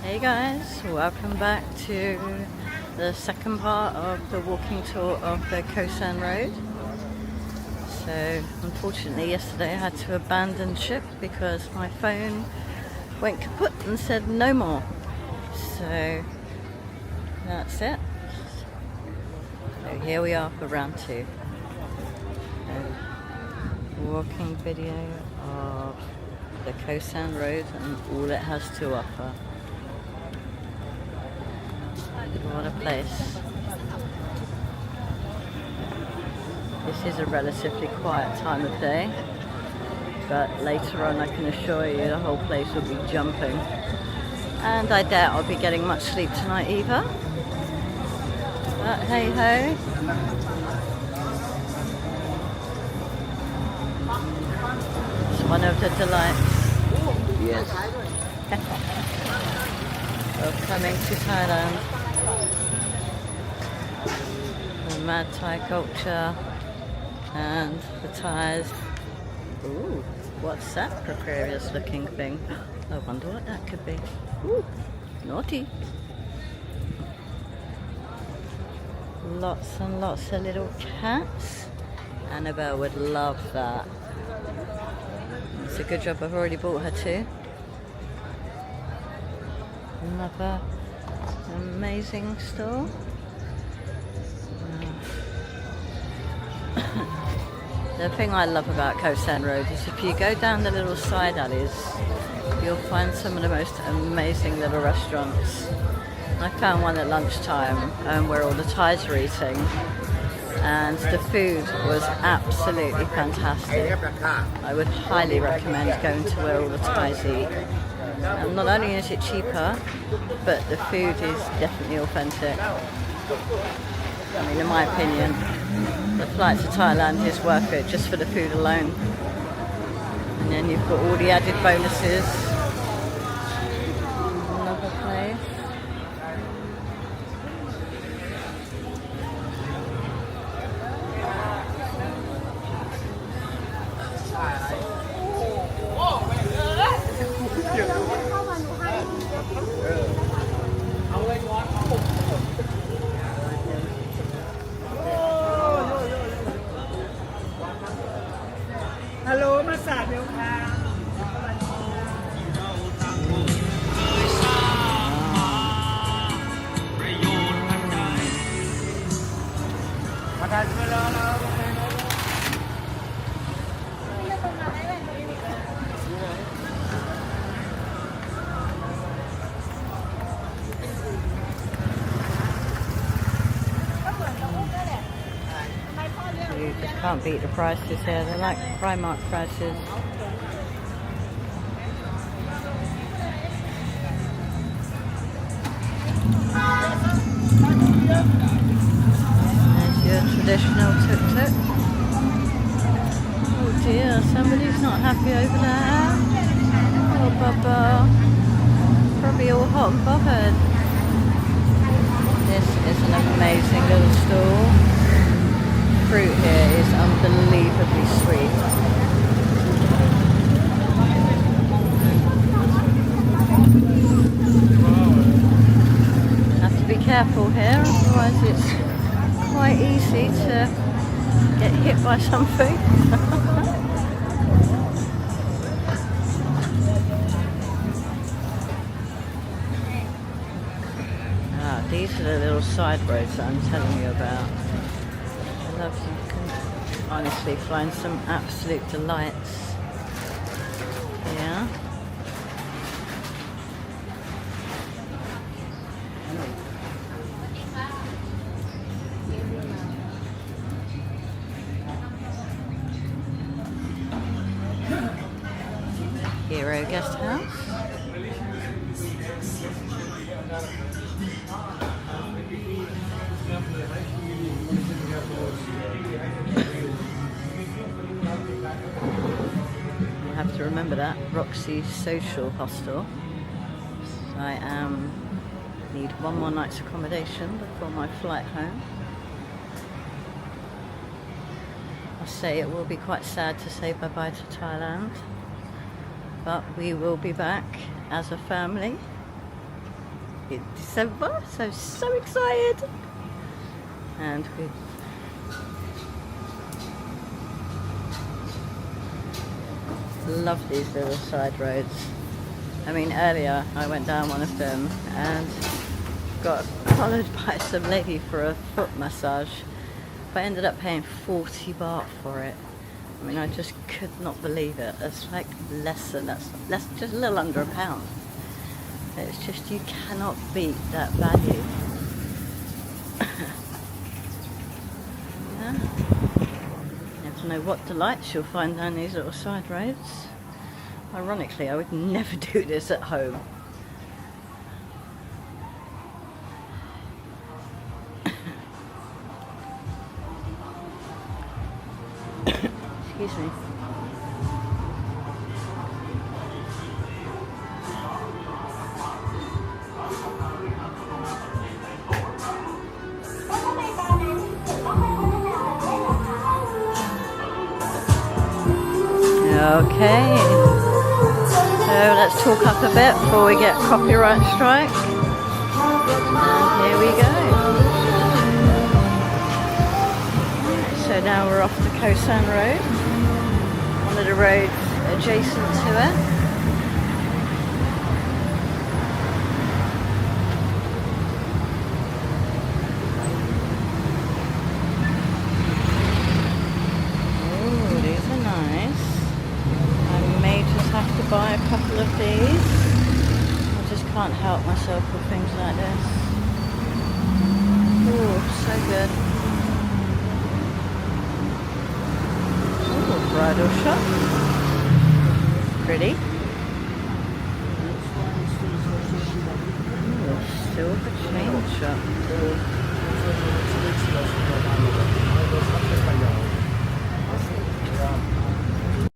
Hey guys, welcome back to the second part of the walking tour of the Khaosan road. So unfortunately yesterday I had to abandon ship because my phone went kaput and said no more. So that's it. So here we are for round two. Walking video of the Khaosan road and all it has to offer. What a place. This is a relatively quiet time of day, but later on I can assure you the whole place will be jumping. And I doubt I'll be getting much sleep tonight either. But hey ho. It's one of the delights. Yes. Of coming to Thailand. The mad Thai culture and the Thais. Ooh, what's that precarious looking thing? I wonder what that could be. Ooh, naughty. Lots and lots of little cats. Annabelle would love that. It's a good job I've already bought her two. Another amazing store. The thing I love about Khaosan Road is if you go down the little side alleys, you'll find some of the most amazing little restaurants. I found one at lunchtime where all the Thais were eating, and the food was absolutely fantastic. I would highly recommend going to where all the Thais eat. And not only is it cheaper, but the food is definitely authentic. I mean, in my opinion, the flight to Thailand is worth it just for the food alone. And then you've got all the added bonuses. Another place. Hello, massage milk. You just can't beat the prices here. They're like Primark prices. There's your traditional tuk-tuk. Oh dear, somebody's not happy over there. Oh Bubba. Probably all hot and bothered. This is an amazing little store. Fruit here is unbelievably sweet. Have to be careful here, otherwise it's quite easy to get hit by something. These are the little side roads that I'm telling you about. I love you can honestly find some absolute delights. Yeah. Hero Guest House. I have to remember that. Roxy Social Hostel. I need one more night's accommodation before my flight home. I say it will be quite sad to say bye-bye to Thailand, but we will be back as a family in December, so excited. And we love these little side roads. I mean, earlier I went down one of them and got followed by some lady for a foot massage, but I ended up paying 40 baht for it. I mean, I just could not believe it. It's like just a little under £1. It's just, you cannot beat that value. Yeah. You have to know what delights you'll find down these little side roads. Ironically, I would never do this at home. Excuse me. Okay, so let's talk up a bit before we get copyright strike. And here we go. So now we're off the Khaosan Road, one of the roads adjacent to it. Oh, these are nice. I may just have to buy a couple of these. I just can't help myself with things like this. Oh, so good. Oh, bridal shop. Pretty. Oh, silver chain shop.